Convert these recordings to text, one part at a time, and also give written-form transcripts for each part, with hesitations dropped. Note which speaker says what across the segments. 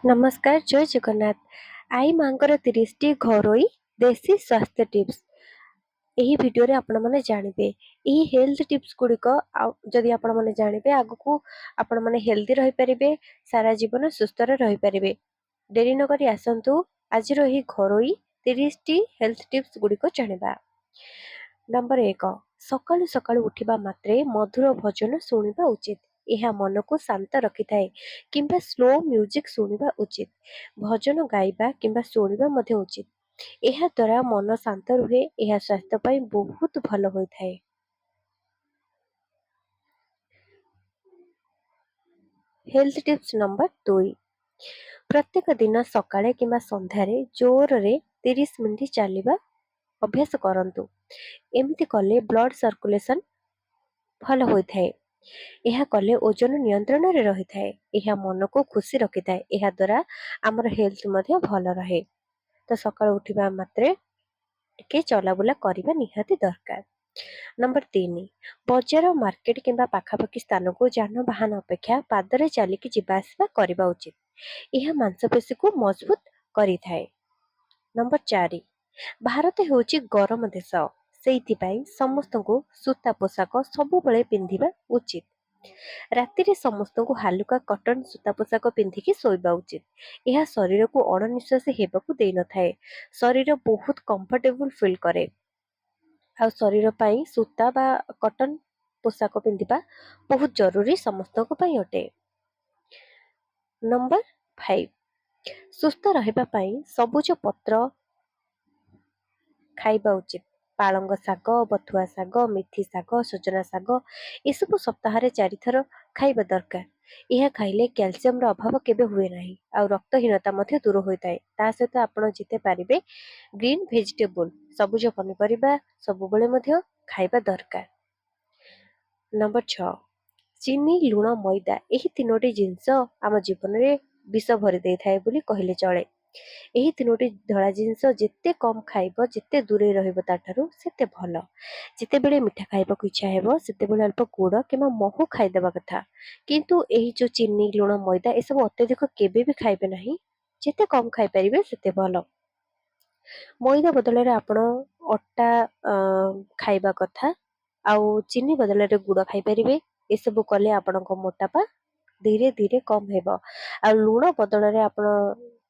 Speaker 1: नमस्कार जय जगन्नाथ। आई मांकर 30टी घरोई देसी स्वास्थ्य टिप्स यही वीडियो रे आपण माने जानिबे। यही हेल्थ टिप्स गुड़िक जदि आपण माने जानिबे आगु आपण माने हेल्दी रही परिबे, सारा जीवन सुस्थ रही परिबे। डेरी न करी आसंतु आज रही घरोई 30टी हेल्थ टिप्स गुड़िक जानिबा। नंबर 1 सकाळु सकाळु उठिबा मात्रे मधुर भजन शुणिबा उचित। ଏହା ମନକୁ ଶାନ୍ତ ରଖିଥାଏ କିମ୍ବା ସ୍ଲୋ ମ୍ୟୁଜିକ ଶୁଣିବା ଉଚିତ। ଭଜନ ଗାଇବା କିମ୍ବା ଶୁଣିବା ମଧ୍ୟ ଉଚିତ। ଏହା ଦ୍ୱାରା ମନ ଶାନ୍ତ ରୁହେ। ଏହା ସ୍ୱାସ୍ଥ୍ୟ ପାଇଁ ବହୁତ ଭଲ ହୋଇଥାଏ। ହେଲ୍ଥ ଟିପ୍ସ ନମ୍ବର 2 ପ୍ରତ୍ୟେକ ଦିନ ସକାଳେ କିମ୍ବା ସନ୍ଧ୍ୟାରେ ଜୋରରେ 30 ମିନିଟ୍ ଚାଲିବା ଅଭ୍ୟାସ କରନ୍ତୁ। ଏମିତି କଲେ ବ୍ଲଡ୍ ସର୍କୁଲେସନ ଭଲ ହୋଇଥାଏ। ଏହା କଲେ ଓଜନ ନିୟନ୍ତ୍ରଣରେ ରହିଥାଏ। ଏହା ମନକୁ ଖୁସି ରଖିଥାଏ। ଏହା ଦ୍ୱାରା ଆମର ହେଲ୍ଥ ମଧ୍ୟ ଭଲ ରହେ। ତ ସକାଳୁ ଉଠିବା ମାତ୍ରେ ଟିକେ ଚଲାବୁଲା କରିବା ନିହାତି ଦରକାର। ନମ୍ବର 3 ବଜାର ମାର୍କେଟ କିମ୍ବା ପାଖାପାଖି ସ୍ଥାନକୁ ଯାନବାହନ ଅପେକ୍ଷା ପାଦରେ ଚାଲିକି ଯିବା ଆସିବା କରିବା ଉଚିତ। ଏହା ମାଂସପେଶୀକୁ ମଜବୁତ କରିଥାଏ। ନମ୍ବର 4 ଭାରତ ହେଉଛି ଗରମ ଦେଶ। ସେଇଥିପାଇଁ ସମସ୍ତଙ୍କୁ ସୂତା ପୋଷାକ ସବୁବେଳେ ପିନ୍ଧିବା ଉଚିତ। ରାତିରେ ସମସ୍ତଙ୍କୁ ହାଲୁକା କଟନ ସୂତା ପୋଷାକ ପିନ୍ଧିକି ଶୋଇବା ଉଚିତ। ଏହା ଶରୀରକୁ ଅଣନିଶ୍ୱାସୀ ହେବାକୁ ଦେଇନଥାଏ। ଶରୀର ବହୁତ କମ୍ଫର୍ଟେବୁଲ ଫିଲ୍ କରେ। ଆଉ ଶରୀର ପାଇଁ ସୂତା ବା କଟନ ପୋଷାକ ପିନ୍ଧିବା ବହୁତ ଜରୁରୀ ସମସ୍ତଙ୍କ ପାଇଁ ଅଟେ। ନମ୍ବର 5 ସୁସ୍ଥ ରହିବା ପାଇଁ ସବୁଜ ପତ୍ର ଖାଇବା ଉଚିତ। ପାଳଙ୍ଗ ଶାଗ, ବଥୁଆ ଶାଗ, ମେଥି ଶାଗ, ସଜନା ଶାଗ ଏସବୁ ସପ୍ତାହରେ 4 ଥର ଖାଇବା ଦରକାର। ଏହା ଖାଇଲେ କ୍ୟାଲସିୟମର ଅଭାବ କେବେ ହୁଏ ନାହିଁ ଆଉ ରକ୍ତହୀନତା ମଧ୍ୟ ଦୂର ହୋଇଥାଏ। ତା ସହିତ ଆପଣ ଯେତେ ପାରିବେ ଗ୍ରୀନ୍ ଭେଜିଟେବୁଲ ସବୁଜ ପନିପରିବା ସବୁବେଳେ ମଧ୍ୟ ଖାଇବା ଦରକାର। ନମ୍ବର 6 ଚିନି, ଲୁଣ, ମଇଦା ଏହି ତିନୋଟି ଜିନିଷ ଆମ ଜୀବନରେ ବିଷ ଭରି ଦେଇଥାଏ ବୋଲି କହିଲେ ଚଳେ। ଏହି ତିନୋଟି ଧଳା ଜିନିଷ ଯେତେ କମ ଖାଇବ, ଯେତେ ଦୂରେଇ ରହିବ ତାଠାରୁ ସେତେ ଭଲ। ଯେତେବେଳେ ମିଠା ଖାଇବାକୁ ଇଚ୍ଛା ହେବ ସେତେବେଳେ ଅଳ୍ପ ଗୁଡ଼ କିମ୍ବା ମହୁ ଖାଇଦେବା କଥା। କିନ୍ତୁ ଏହି ଯେଉଁ ଚିନି, ଲୁଣ, ମଇଦା ଏସବୁ ଅତ୍ୟଧିକ କେବେ ବି ଖାଇବେ ନାହିଁ। ଯେତେ କମ ଖାଇପାରିବେ ସେତେ ଭଲ। ମଇଦା ବଦଳରେ ଆପଣ ଅଟା ଖାଇବା କଥା। ଆଉ ଚିନି ବଦଳରେ ଗୁଡ଼ ଖାଇପାରିବେ। ଏସବୁ କଲେ ଆପଣଙ୍କ ମୋଟାପା ଧୀରେ ଧୀରେ କମ ହେବ। ଆଉ ଲୁଣ ବଦଳରେ ଆପଣ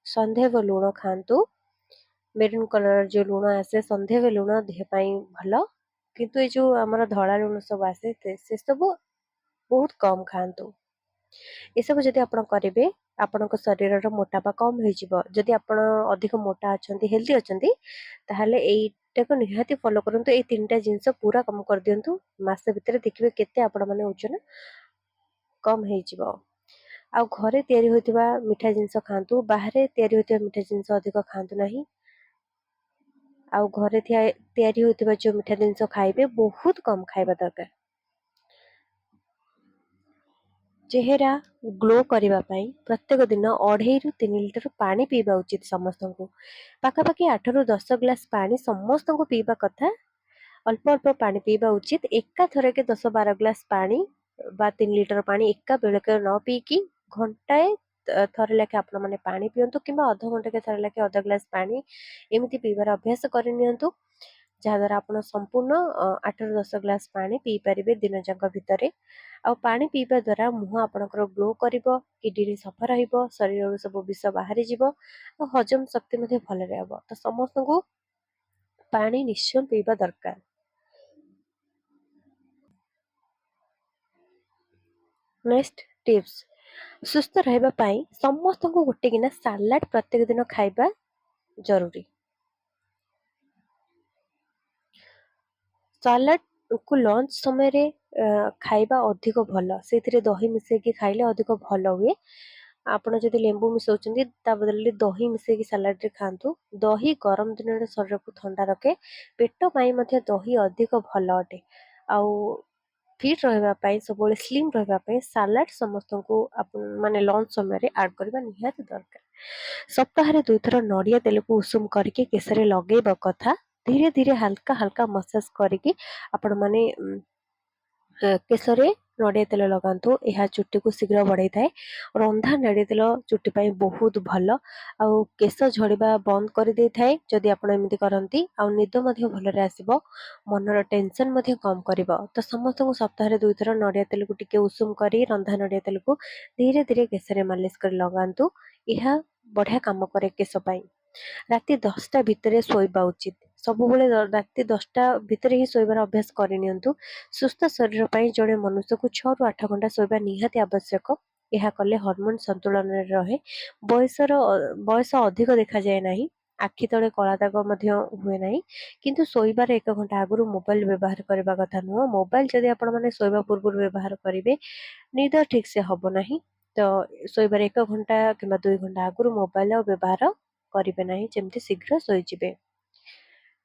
Speaker 1: ସନ୍ଧେବ ଲୁଣ ଖାଆନ୍ତୁ। ମେରୁନ୍ କଲର ଯେଉଁ ଲୁଣ ଆସେ ସନ୍ଧେବ ଲୁଣ ଦେହ ପାଇଁ ଭଲ। କିନ୍ତୁ ଏ ଯେଉଁ ଆମର ଧଳା ଲୁଣ ସବୁ ଆସେ ସେସବୁ ବହୁତ କମ ଖାଆନ୍ତୁ। ଏସବୁ ଯଦି ଆପଣ କରିବେ ଆପଣଙ୍କ ଶରୀରର ମୋଟାପା କମ ହେଇଯିବ। ଯଦି ଆପଣ ଅଧିକ ମୋଟା ଅଛନ୍ତି, ହେଲ୍ଦି ଅଛନ୍ତି, ତାହେଲେ ଏଇଟାକୁ ନିହାତି ଫଲୋ କରନ୍ତୁ। ଏଇ 3ଟା ଜିନିଷ ପୁରା କମ କରିଦିଅନ୍ତୁ। ମାସେ ଭିତରେ ଦେଖିବେ କେତେ ଆପଣମାନେ ଓଜନ କମ ହେଇଯିବ। ଆଉ ଘରେ ତିଆରି ହୋଇଥିବା ମିଠା ଜିନିଷ ଖାଆନ୍ତୁ। ବାହାରେ ତିଆରି ହୋଇଥିବା ମିଠା ଜିନିଷ ଅଧିକ ଖାଆନ୍ତୁ ନାହିଁ। ଆଉ ଘରେ ତିଆରି ହୋଇଥିବା ଯେଉଁ ମିଠା ଜିନିଷ ଖାଇବେ ବହୁତ କମ ଖାଇବା ଦରକାର। ଚେହେରା ଗ୍ଲୋ କରିବା ପାଇଁ ପ୍ରତ୍ୟେକ ଦିନ 2.5ରୁ 3 ଲିଟର ପାଣି ପିଇବା ଉଚିତ ସମସ୍ତଙ୍କୁ। ପାଖାପାଖି 8ରୁ 10 ଗ୍ଲାସ ପାଣି ସମସ୍ତଙ୍କୁ ପିଇବା କଥା। ଅଳ୍ପ ଅଳ୍ପ ପାଣି ପିଇବା ଉଚିତ। ଏକାଥରକେ 10-12 ଗ୍ଲାସ ପାଣି ବା 3 ଲିଟର ପାଣି ଏକା ବେଳକେ ନ ପିଇକି ଘଣ୍ଟାଏ ଥରେ ଲେଖେ ଆପଣମାନେ ପାଣି ପିଅନ୍ତୁ କିମ୍ବା ଅଧଘଣ୍ଟାକେ ଥରେ ଲେଖେ ଅଧ ଗ୍ଲାସ ପାଣି ଏମିତି ପିଇବାର ଅଭ୍ୟାସ କରିନିଅନ୍ତୁ। ଯାହାଦ୍ୱାରା ଆପଣ ସମ୍ପୂର୍ଣ୍ଣ 8ରୁ 10 ଗ୍ଲାସ ପାଣି ପିଇପାରିବେ ଦିନ ଯାକ ଭିତରେ। ଆଉ ପାଣି ପିଇବା ଦ୍ୱାରା ମୁହଁ ଆପଣଙ୍କର ଗ୍ଲୋ କରିବ, କିଡନୀ ସଫା ରହିବ, ଶରୀରରୁ ସବୁ ବିଷ ବାହାରିଯିବ ଆଉ ହଜମ ଶକ୍ତି ମଧ୍ୟ ଭଲରେ ହେବ। ତ ସମସ୍ତଙ୍କୁ ପାଣି ନିଶ୍ଚୟ ପିଇବା ଦରକାର। ନେକ୍ସଟ ଟିପ୍ସ ସୁସ୍ଥ ରହିବା ପାଇଁ ସମସ୍ତଙ୍କୁ ଗୋଟେ ଗିନା ସାଲାଡ ପ୍ରତ୍ୟେକ ଦିନ ଖାଇବା ଜରୁରୀ। ସାଲାଡକୁ ଲଞ୍ଚ ସମୟରେ ଖାଇବା ଅଧିକ ଭଲ। ସେଥିରେ ଦହି ମିଶାଇକି ଖାଇଲେ ଅଧିକ ଭଲ ହୁଏ। ଆପଣ ଯଦି ଲେମ୍ବୁ ମିଶାଉଛନ୍ତି ତା ବଦଳରେ ଦହି ମିଶାଇକି ସାଲାଡରେ ଖାଆନ୍ତୁ। ଦହି ଗରମ ଦିନରେ ଶରୀରକୁ ଥଣ୍ଡା ରଖେ। ପେଟ ପାଇଁ ମଧ୍ୟ ଦହି ଅଧିକ ଭଲ ଅଟେ। ଆଉ ଫିଟ୍ ରହିବା ପାଇଁ, ସବୁବେଳେ ସ୍ଲିମ୍ ରହିବା ପାଇଁ ସାଲାଡ ସମସ୍ତଙ୍କୁ ମାନେ ଲଞ୍ଚ ସମୟରେ ଆଡ୍ କରିବା ନିହାତି ଦରକାର। ସପ୍ତାହରେ 2 ଥର ନଡ଼ିଆ ତେଲକୁ ଉଷୁମ କରିକି କେଶରେ ଲଗେଇବା କଥା। ଧୀରେ ଧୀରେ ହାଲକା ହାଲକା ମସାଜ କରିକି ଆପଣମାନେ କେଶରେ ନଡ଼ିଆ ତେଲ ଲଗାନ୍ତୁ, ଏହା ଚୁଟିକୁ ଶୀଘ୍ର ବଢ଼ାଇଥାଏ। ରନ୍ଧା ନଡ଼ିଆ ତେଲ ଚୁଟି ପାଇଁ ବହୁତ ଭଲ, ଆଉ କେଶ ଝଡ଼ିବା ବନ୍ଦ କରିଦେଇଥାଏ ଯଦି ଆପଣ ଏମିତି କରନ୍ତି। ଆଉ ନିଦ ମଧ୍ୟ ଭଲରେ ଆସିବ, ମନର ଟେନସନ୍ ମଧ୍ୟ କମ୍ କରିବ। ତ ସମସ୍ତଙ୍କୁ ସପ୍ତାହରେ 2 ଥର ନଡ଼ିଆ ତେଲକୁ ଟିକେ ଉଷୁମ କରି ରନ୍ଧା ନଡ଼ିଆ ତେଲକୁ ଧୀରେ ଧୀରେ କେଶରେ ମାଲିସ କରି ଲଗାନ୍ତୁ। ଏହା ବଢ଼ିଆ କାମ କରେ କେଶ ପାଇଁ। ରାତି 10ଟା ଭିତରେ ଶୋଇବା ଉଚିତ। ସବୁବେଳେ ରାତି 10ଟା ଭିତରେ ହିଁ ଶୋଇବାର ଅଭ୍ୟାସ କରିନିଅନ୍ତୁ। ସୁସ୍ଥ ଶରୀର ପାଇଁ ଜଣେ ମନୁଷ୍ୟକୁ 6ରୁ 8 ଘଣ୍ଟା ଶୋଇବା ନିହାତି ଆବଶ୍ୟକ। ଏହା କଲେ ହରମୋନ ସନ୍ତୁଳନରେ ରହେ, ବୟସ ଅଧିକ ଦେଖାଯାଏ ନାହିଁ, ଆଖି ତଳେ କଳା ଦାଗ ମଧ୍ୟ ହୁଏ ନାହିଁ। କିନ୍ତୁ ଶୋଇବାର 1 ଘଣ୍ଟା ଆଗରୁ ମୋବାଇଲ ବ୍ୟବହାର କରିବା କଥା ନୁହଁ। ମୋବାଇଲ ଯଦି ଆପଣମାନେ ଶୋଇବା ପୂର୍ବରୁ ବ୍ୟବହାର କରିବେ, ନିଦ ଠିକ ସେ ହବ ନାହିଁ। ତ ଶୋଇବାର 1 ଘଣ୍ଟା କିମ୍ବା 2 ଘଣ୍ଟା ଆଗରୁ ମୋବାଇଲ ଆଉ ବ୍ୟବହାର କରିବେ ନାହିଁ, ଯେମିତି ଶୀଘ୍ର ଶୋଇଯିବେ।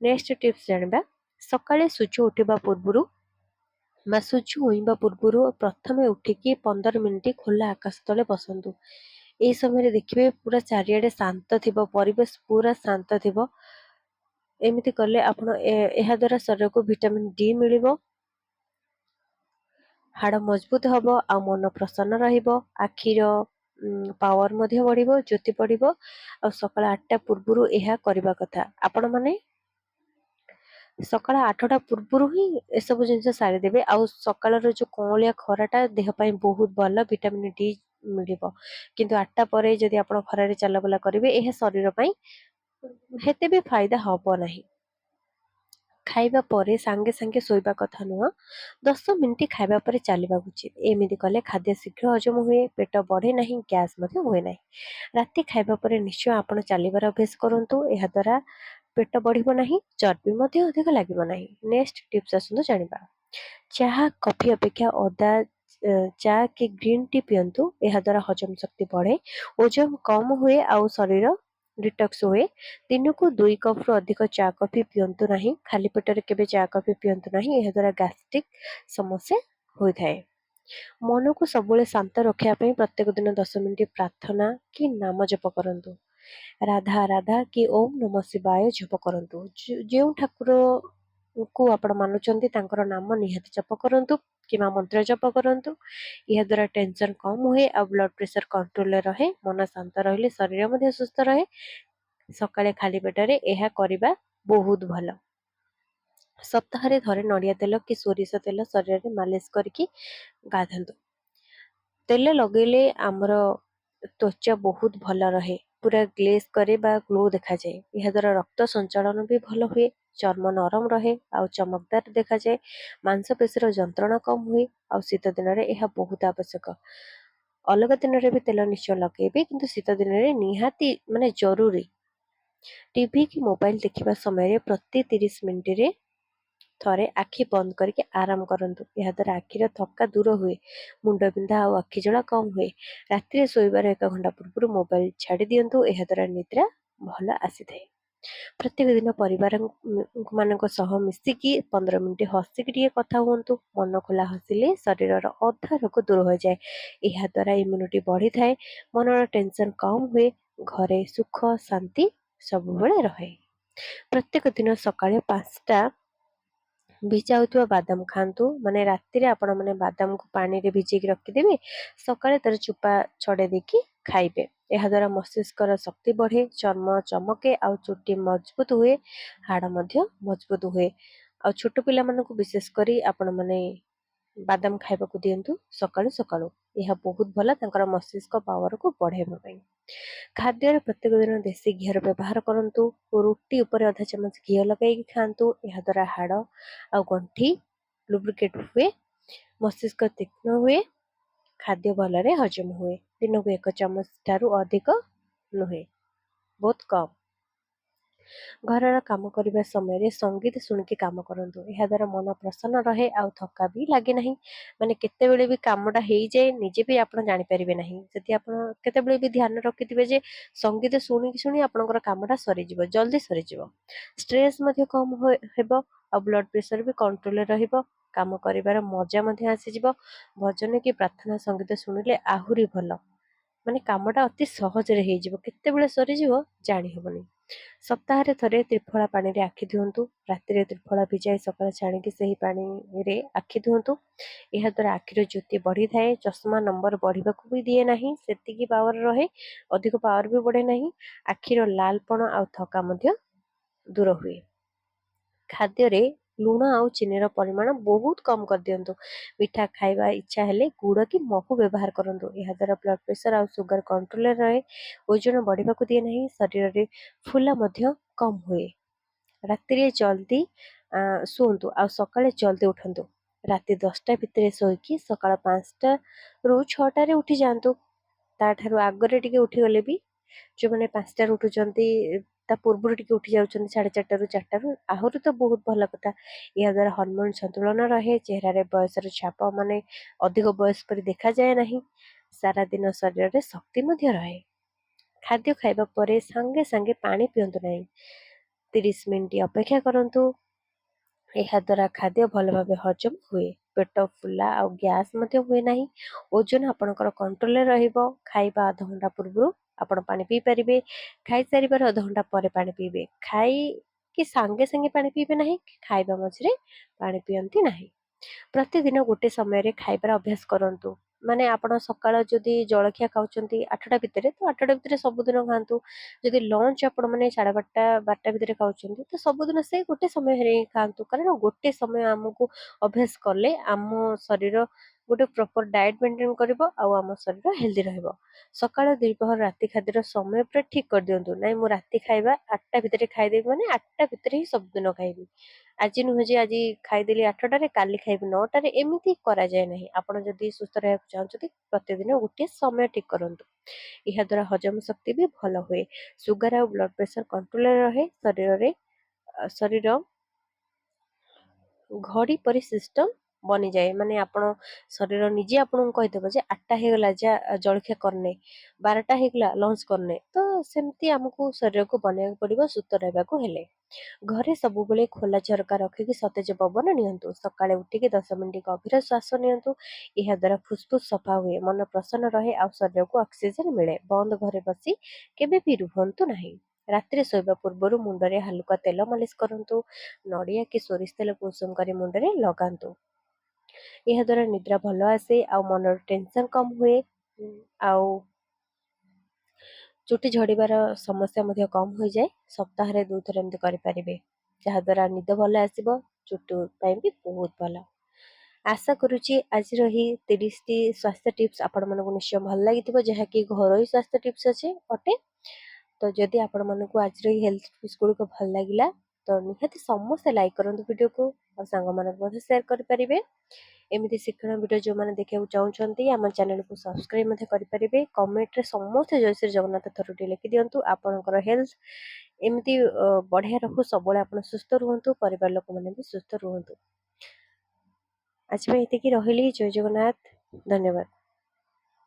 Speaker 1: ନେକ୍ସଟ ଟିପ୍ସ ଜାଣିବା। ସକାଳେ ସୂର୍ଯ୍ୟ ଉଠିବା ପୂର୍ବରୁ ବା ସୂର୍ଯ୍ୟ ଉଇଁବା ପୂର୍ବରୁ ପ୍ରଥମେ ଉଠିକି 15 ମିନିଟ୍ ଖୋଲା ଆକାଶ ତଳେ ବସନ୍ତୁ। ଏହି ସମୟରେ ଦେଖିବେ ପୁରା ଚାରିଆଡ଼େ ଶାନ୍ତ ଥିବ, ପରିବେଶ ପୁରା ଶାନ୍ତ ଥିବ। ଏମିତି କଲେ ଆପଣ ଏହା ଦ୍ୱାରା ଶରୀରକୁ ଭିଟାମିନ୍ ଡି ମିଳିବ, ହାଡ଼ ମଜବୁତ ହବ, ଆଉ ମନ ପ୍ରସନ୍ନ ରହିବ, ଆଖିର ପାୱାର ମଧ୍ୟ ବଢ଼ିବ, ଜ୍ୟୋତି ପଡ଼ିବ। ଆଉ ସକାଳ 8ଟା ପୂର୍ବରୁ ଏହା କରିବା କଥା। ଆପଣମାନେ ସକାଳ 8ଟା ପୂର୍ବରୁ ହିଁ ଏସବୁ ଜିନିଷ ସାରିଦେବେ। ଆଉ ସକାଳର ଯୋଉ କଅଁଳିଆ ଖରାଟା ଦେହ ପାଇଁ ବହୁତ ଭଲ, ଭିଟାମିନ୍ ଡି ମିଳିବ। କିନ୍ତୁ 8ଟା ପରେ ଯଦି ଆପଣ ଖରାରେ ଚାଲବୁଲା କରିବେ, ଏହା ଶରୀର ପାଇଁ ହେତେ ବି ଫାଇଦା ହବ ନାହିଁ। ଖାଇବା ପରେ ସାଙ୍ଗେ ସାଙ୍ଗେ ଶୋଇବା କଥା ନୁହଁ, 10 ମିନିଟ୍ ଖାଇବା ପରେ ଚାଲିବା ଉଚିତ। ଏମିତି କଲେ ଖାଦ୍ୟ ଶୀଘ୍ର ହଜମ ହୁଏ, ପେଟ ବଢ଼େ ନାହିଁ, ଗ୍ୟାସ୍ ମଧ୍ୟ ହୁଏ ନାହିଁ। ରାତି ଖାଇବା ପରେ ନିଶ୍ଚୟ ଆପଣ ଚାଲିବାର ଅଭ୍ୟାସ କରନ୍ତୁ। ଏହାଦ୍ୱାରା ପେଟ ବଢ଼ିବ ନାହିଁ, ଚର୍ବି ମଧ୍ୟ ଅଧିକ ଲାଗିବ ନାହିଁ। ନେକ୍ସଟ ଟିପ୍ସ ଆସନ୍ତୁ ଜାଣିବା। ଚାହା କଫି ଅପେକ୍ଷା ଅଦା ଚା କି ଗ୍ରୀନ୍ ଟି ପିଅନ୍ତୁ। ଏହାଦ୍ୱାରା ହଜମ ଶକ୍ତି ବଢ଼େ, ଓଜନ କମ ହୁଏ, ଆଉ ଶରୀର ଡିଟକ୍ସ ହୁଏ। ଦିନକୁ 2 କପ୍ରୁ ଅଧିକ ଚା କଫି ପିଅନ୍ତୁ ନାହିଁ। ଖାଲି ପେଟରେ କେବେ ଚା କଫି ପିଅନ୍ତୁ ନାହିଁ, ଏହାଦ୍ୱାରା ଗ୍ୟାଷ୍ଟ୍ରିକ୍ ସମସ୍ୟା ହୋଇଥାଏ। ମନକୁ ସବୁବେଳେ ଶାନ୍ତ ରଖିବା ପାଇଁ ପ୍ରତ୍ୟେକ ଦିନ 10 ମିନିଟ୍ ପ୍ରାର୍ଥନା କି ନାମ ଜପ କରନ୍ତୁ। ରାଧା ରାଧା କି ଓମ୍ ନମ ଶିବାୟ ଜପ କରନ୍ତୁ। ଯେଉଁ ଠାକୁରଙ୍କୁ ଆପଣ ମାନୁଛନ୍ତି ତାଙ୍କର ନାମ ନିହାତି ଜପ କରନ୍ତୁ କିମ୍ବା ମନ୍ତ୍ର ଜପ କରନ୍ତୁ। ଏହାଦ୍ୱାରା ଟେନସନ୍ କମ ହୁଏ, ଆଉ ବ୍ଲଡ ପ୍ରେସର କଣ୍ଟ୍ରୋଲରେ ରହେ। ମନ ଶାନ୍ତ ରହିଲେ ଶରୀର ମଧ୍ୟ ସୁସ୍ଥ ରହେ। ସକାଳେ ଖାଲି ପେଟରେ ଏହା କରିବା ବହୁତ ଭଲ। ସପ୍ତାହରେ ଥରେ ନଡ଼ିଆ ତେଲ କି ସୋରିଷ ତେଲ ଶରୀରରେ ମାଲିସ କରିକି ଗାଧାନ୍ତୁ। ତେଲ ଲଗେଇଲେ ଆମର ତ୍ୱଚା ବହୁତ ଭଲ ରହେ, ପୁରା ଗ୍ଲେଜ୍ କରେ ବା ଗ୍ଲୋ ଦେଖାଯାଏ। ଏହାଦ୍ୱାରା ରକ୍ତ ସଞ୍ଚାଳନ ବି ଭଲ ହୁଏ, ଚର୍ମ ନରମ ରହେ ଆଉ ଚମକଦାର ଦେଖାଯାଏ, ମାଂସପେଶୀର ଯନ୍ତ୍ରଣା କମ ହୁଏ। ଆଉ ଶୀତ ଦିନରେ ଏହା ବହୁତ ଆବଶ୍ୟକ। ଅଲଗା ଦିନରେ ବି ତେଲ ନିଶ୍ଚୟ ଲଗେଇବେ, କିନ୍ତୁ ଶୀତ ଦିନରେ ନିହାତି ଜରୁରୀ। ଟିଭି କି ମୋବାଇଲ ଦେଖିବା ସମୟରେ ପ୍ରତି 30 ମିନିଟରେ ଥରେ ଆଖି ବନ୍ଦ କରିକି ଆରାମ କରନ୍ତୁ। ଏହାଦ୍ୱାରା ଆଖିର ଥକା ଦୂର ହୁଏ, ମୁଣ୍ଡ ବିନ୍ଧା ଆଉ ଆଖି ଜଳା କମ ହୁଏ। ରାତିରେ ଶୋଇବାର 1 ଘଣ୍ଟା ପୂର୍ବରୁ ମୋବାଇଲ ଛାଡ଼ି ଦିଅନ୍ତୁ। ଏହାଦ୍ୱାରା ନିଦ୍ରା ଭଲ ଆସିଥାଏ। ପ୍ରତ୍ୟେକ ଦିନ ପରିବାର ମାନଙ୍କ ସହ ମିଶିକି 15 ମିନିଟ୍ ହସିକି ଟିକେ କଥା ହୁଅନ୍ତୁ। ମନ ଖୋଲା ହସିଲେ ଶରୀରର ଅଧା ରୋଗ ଦୂର ହୋଇଯାଏ। ଏହାଦ୍ୱାରା ଇମ୍ୟୁନିଟି ବଢ଼ିଥାଏ, ମନର ଟେନସନ କମ ହୁଏ, ଘରେ ସୁଖ ଶାନ୍ତି ସବୁବେଳେ ରହେ। ପ୍ରତ୍ୟେକ ଦିନ ସକାଳେ 5ଟା ଭିଜା ହୋଇଥିବା ବାଦାମ ଖାଆନ୍ତୁ। ରାତିରେ ଆପଣ ବାଦାମକୁ ପାଣିରେ ଭିଜେଇକି ରଖିଦେବେ, ସକାଳେ ତାର ଚୋପା ଛଡ଼େଇ ଦେଇକି ଖାଇବେ। ଏହାଦ୍ୱାରା ମସ୍ତିଷ୍କର ଶକ୍ତି ବଢ଼େ, ଚର୍ମ ଚମକେ, ଆଉ ଚୁଟି ମଜବୁତ ହୁଏ, ହାଡ଼ ମଧ୍ୟ ମଜବୁତ ହୁଏ। ଆଉ ଛୋଟ ପିଲାମାନଙ୍କୁ ବିଶେଷ କରି ଆପଣମାନେ ବାଦାମ ଖାଇବାକୁ ଦିଅନ୍ତୁ ସକାଳୁ ସକାଳୁ। ଏହା ବହୁତ ଭଲ ତାଙ୍କର ମସ୍ତିଷ୍କ ପାୱାରକୁ ବଢ଼ାଇବା ପାଇଁ। ଖାଦ୍ୟରେ ପ୍ରତ୍ୟେକ ଦିନ ଦେଶୀ ଘିଅର ବ୍ୟବହାର କରନ୍ତୁ। ରୁଟି ଉପରେ ଅଧା ଚାମଚ ଘିଅ ଲଗାଇକି ଖାଆନ୍ତୁ। ଏହାଦ୍ୱାରା ହାଡ଼ ଆଉ ଗଣ୍ଠି ଲୁବ୍ରିକେଟ୍ ହୁଏ, ମସ୍ତିଷ୍କ ତୀକ୍ଷ୍ଣ ହୁଏ, ଖାଦ୍ୟ ଭଲରେ ହଜମ ହୁଏ। ଦିନକୁ 1 ଚାମଚ ଠାରୁ ଅଧିକ ନୁହେଁ, ବହୁତ କମ୍। ଘରର କାମ କରିବା ସମୟରେ ସଙ୍ଗୀତ ଶୁଣିକି କାମ କରନ୍ତୁ। ଏହାଦ୍ୱାରା ମନ ପ୍ରସନ୍ନ ରହେ, ଆଉ ଥକା ବି ଲାଗେ ନାହିଁ। କେତେବେଳେ ବି କାମଟା ହେଇଯାଏ, ନିଜେ ବି ଆପଣ ଜାଣିପାରିବେ ନାହିଁ। ଯଦି ଆପଣ କେତେବେଳେ ବି ଧ୍ୟାନ ରଖିଥିବେ ଯେ ସଙ୍ଗୀତ ଶୁଣିକି ଶୁଣି ଆପଣଙ୍କର କାମଟା ସରିଯିବ, ଜଲ୍ଦି ସରିଯିବ। ଷ୍ଟ୍ରେସ୍ ମଧ୍ୟ କମ ହେବ, ଆଉ ବ୍ଲଡ ପ୍ରେସର ବି କଣ୍ଟ୍ରୋଲରେ ରହିବ। କାମ କରିବାର ମଜା ମଧ୍ୟ ଆସିଯିବ। ଭଜନ କି ପ୍ରାର୍ଥନା ସଙ୍ଗୀତ ଶୁଣିଲେ ଆହୁରି ଭଲ। କାମଟା ଅତି ସହଜରେ ହେଇଯିବ, କେତେବେଳେ ସରିଯିବ ଜାଣି ହବନି। ସପ୍ତାହରେ ଥରେ ତ୍ରିଫଳା ପାଣିରେ ଆଖି ଧୁଅନ୍ତୁ। ରାତିରେ ତ୍ରିଫଳା ଭିଜାଇ ସକାଳେ ଛାଣିକି ସେହି ପାଣିରେ ଆଖି ଧୁଅନ୍ତୁ। ଏହାଦ୍ୱାରା ଆଖିର ଜ୍ୟୋତି ବଢ଼ିଥାଏ। ଚଷମା ନମ୍ବର ବଢ଼ିବାକୁ ବି ଦିଏ ନାହିଁ, ସେତିକି ପାୱାର ରହେ। ଅଧିକ ପାୱାର ବି ବଢ଼େ ନାହିଁ। ଆଖିର ଲାଲପଣ ଆଉ ଥକା ମଧ୍ୟ ଦୂର ହୁଏ। ଖାଦ୍ୟରେ ଲୁଣ ଆଉ ଚିନିର ପରିମାଣ ବହୁତ କମ୍ କରିଦିଅନ୍ତୁ। ମିଠା ଖାଇବା ଇଚ୍ଛା ହେଲେ ଗୁଡ଼ କି ମହୁ ବ୍ୟବହାର କରନ୍ତୁ। ଏହାଦ୍ୱାରା ବ୍ଲଡ଼ ପ୍ରେସର ଆଉ ସୁଗାର କଣ୍ଟ୍ରୋଲରେ ରହେ। ଓଜନ ବଢ଼ିବାକୁ ଦିଏ ନାହିଁ। ଶରୀରରେ ଫୁଲା ମଧ୍ୟ କମ୍ ହୁଏ। ରାତିରେ ଜଲ୍ଦି ଶୁଅନ୍ତୁ ଆଉ ସକାଳେ ଜଲ୍ଦି ଉଠନ୍ତୁ। ରାତି 10ଟା ଭିତରେ ଶୋଇକି ସକାଳ 5ଟାରୁ 6ଟାରେ ଉଠିଯାଆନ୍ତୁ। ତାଠାରୁ ଆଗରେ ଟିକେ ଉଠିଗଲେ ବି ଯେଉଁମାନେ 5ଟାରୁ ଉଠୁଛନ୍ତି ତା ପୂର୍ବରୁ ଟିକେ ଉଠି ଯାଉଛନ୍ତି 4:30ରୁ 4ଟାରୁ, ଆହୁରି ତ ବହୁତ ଭଲ କଥା। ଏହାଦ୍ୱାରା ହର୍ମୋନ ସନ୍ତୁଳନ ରହେ। ଚେହେରାରେ ବୟସର ଛାପ ମାନେ ଅଧିକ ବୟସ ପରି ଦେଖାଯାଏ ନାହିଁ। ସାରାଦିନ ଶରୀରରେ ଶକ୍ତି ମଧ୍ୟ ରହେ। ଖାଦ୍ୟ ଖାଇବା ପରେ ସାଙ୍ଗେ ସାଙ୍ଗେ ପାଣି ପିଅନ୍ତୁ ନାହିଁ। 30 ମିନିଟ୍ ଅପେକ୍ଷା କରନ୍ତୁ। ଏହାଦ୍ୱାରା ଖାଦ୍ୟ ଭଲ ଭାବେ ହଜମ ହୁଏ। ପେଟ ଫୁଲା ଆଉ ଗ୍ୟାସ୍ ମଧ୍ୟ ହୁଏ ନାହିଁ। ଓଜନ ଆପଣଙ୍କର କଣ୍ଟ୍ରୋଲରେ ରହିବ। ଖାଇବା ଅଧଘଣ୍ଟା ପୂର୍ବରୁ ଆପଣ ପାଣି ପିଇପାରିବେ। ଖାଇସାରିବାର ଅଧଘଣ୍ଟା ପରେ ପାଣି ପିଇବେ। ଖାଇକି ସାଙ୍ଗେ ସାଙ୍ଗେ ପାଣି ପିଇବେ ନାହିଁ। ଖାଇବା ମଝିରେ ପାଣି ପିଅନ୍ତି ନାହିଁ। ପ୍ରତିଦିନ ଗୋଟେ ସମୟରେ ଖାଇବାର ଅଭ୍ୟାସ କରନ୍ତୁ। ମାନେ ଆପଣ ସକାଳ ଯଦି ଜଳଖିଆ ଖାଉଛନ୍ତି 8ଟା ଭିତରେ, ତ 8ଟା ଭିତରେ ସବୁଦିନ ଖାଆନ୍ତୁ। ଯଦି ଲଞ୍ଚ ଆପଣ ମାନେ 12:30 12ଟା ଭିତରେ ଖାଉଛନ୍ତି, ତ ସବୁଦିନ ସେଇ ଗୋଟେ ସମୟରେ ହିଁ ଖାଆନ୍ତୁ। କାରଣ ଗୋଟେ ସମୟ ଆମକୁ ଅଭ୍ୟାସ କଲେ ଆମ ଶରୀର ଗୋଟେ ପ୍ରପର ଡାଏଟ୍ ମେଣ୍ଟେନ୍ କରିବ ଆଉ ଆମ ଶରୀର ହେଲ୍ଦି ରହିବ। ସକାଳ ଦ୍ୱିପହର ରାତି ଖାଦ୍ୟର ସମୟ ପୁରା ଠିକ୍ କରିଦିଅନ୍ତୁ। ନାଇଁ ମୁଁ ରାତି ଖାଇବା 8ଟା ଭିତରେ ଖାଇଦେବି ମାନେ 8ଟା ଭିତରେ ହିଁ ସବୁଦିନ ଖାଇବି। ଆଜି ନୁହେଁ ଯେ ଆଜି ଖାଇଦେଲି 8ଟାରେ କାଲି ଖାଇବି 9ଟାରେ, ଏମିତି କରାଯାଏ ନାହିଁ। ଆପଣ ଯଦି ସୁସ୍ଥ ରହିବାକୁ ଚାହୁଁଛନ୍ତି ପ୍ରତିଦିନ ଗୋଟିଏ ସମୟ ଠିକ୍ କରନ୍ତୁ। ଏହାଦ୍ୱାରା ହଜମ ଶକ୍ତି ବି ଭଲ ହୁଏ। ସୁଗାର ଆଉ ବ୍ଲଡ଼ ପ୍ରେସର କଣ୍ଟ୍ରୋଲରେ ରହେ। ଶରୀର ଘଡ଼ି ପରି ସିଷ୍ଟମ ବନିଯାଏ। ମାନେ ଆପଣ ଶରୀର ନିଜେ ଆପଣଙ୍କୁ କହିଦେବ ଯେ 8ଟା ହେଇଗଲା, ଯା ଜଳଖିଆ କରିନେ, 12ଟା ହେଇଗଲା ଲଞ୍ଚ କରିନେ। ତ ସେମିତି ଆମକୁ ଶରୀରକୁ ବନେଇବାକୁ ପଡ଼ିବ ସୁସ୍ଥ ରହିବାକୁ ହେଲେ। ଘରେ ସବୁବେଳେ ଖୋଲା ଝରକା ରଖିକି ସତେଜ ପବନ ନିଅନ୍ତୁ। ସକାଳେ ଉଠିକି 10 ମିନିଟ୍ ଗଭୀର ଶ୍ୱାସ ନିଅନ୍ତୁ। ଏହାଦ୍ୱାରା ଫୁସଫୁସ୍ ସଫା ହୁଏ, ମନ ପ୍ରସନ୍ନ ରହେ ଆଉ ଶରୀରକୁ ଅକ୍ସିଜେନ ମିଳେ। ବନ୍ଦ ଘରେ ବସି କେବେ ବି ରୁହନ୍ତୁ ନାହିଁ। ରାତିରେ ଶୋଇବା ପୂର୍ବରୁ ମୁଣ୍ଡରେ ହାଲୁକା ତେଲ ମାଲିସ କରନ୍ତୁ। ନଡ଼ିଆ କି ସୋରିଷ ତେଲକୁ ଉଷୁମ କରି ମୁଣ୍ଡରେ ଲଗାନ୍ତୁ। ଏହାଦ୍ୱାରା ନିଦ୍ରା ଭଲ ଆସେ ଆଉ ମନର ଟେନସନ କମ୍ ହୁଏ। ଆଉ ଚୁଟି ଝଡ଼ିବାର ସମସ୍ୟା ମଧ୍ୟ କମ୍ ହୋଇଯାଏ। ସପ୍ତାହରେ 2 ଥର ଏମିତି କରିପାରିବେ, ଯାହାଦ୍ୱାରା ନିଦ ଭଲ ଆସିବ। ଚୁଟି ପାଇଁ ବି ବହୁତ ଭଲ। ଆଶା କରୁଛି ଆଜିର ଏହି 30ଟି ସ୍ୱାସ୍ଥ୍ୟ ଟିପ୍ସ ଆପଣମାନଙ୍କୁ ନିଶ୍ଚୟ ଭଲ ଲାଗିଥିବ, ଯାହାକି ଘରୋଇ ସ୍ୱାସ୍ଥ୍ୟ ଟିପ୍ସ ଅଟେ। ତ ଯଦି ଆପଣମାନଙ୍କୁ ଆଜିର ଏହି ହେଲ୍ଥ ଟିପ୍ସ ଗୁଡ଼ିକ ଭଲ ଲାଗିଲା, ତ ନିହାତି ସମସ୍ତେ ଲାଇକ୍ କରନ୍ତୁ ଭିଡ଼ିଓକୁ ଆଉ ସାଙ୍ଗମାନଙ୍କୁ ମଧ୍ୟ ସେୟାର କରିପାରିବେ। ଏମିତି ଶିକ୍ଷଣ ଭିଡ଼ିଓ ଯେଉଁମାନେ ଦେଖିବାକୁ ଚାହୁଁଛନ୍ତି ଆମ ଚ୍ୟାନେଲକୁ ସବସ୍କ୍ରାଇବ୍ ମଧ୍ୟ କରିପାରିବେ। କମେଣ୍ଟରେ ସମସ୍ତେ ଜୟ ଶ୍ରୀ ଜଗନ୍ନାଥ ଥରୁଟିଏ ଲେଖିଦିଅନ୍ତୁ। ଆପଣଙ୍କର ହେଲ୍ଥ ଏମିତି ବଢ଼ିଆ ରହୁ, ସବୁବେଳେ ଆପଣ ସୁସ୍ଥ ରୁହନ୍ତୁ, ପରିବାର ଲୋକମାନେ ବି ସୁସ୍ଥ ରୁହନ୍ତୁ। ଆଜି ପାଇଁ ଏତିକି, ରହିଲି। ଜୟ ଜଗନ୍ନାଥ, ଧନ୍ୟବାଦ।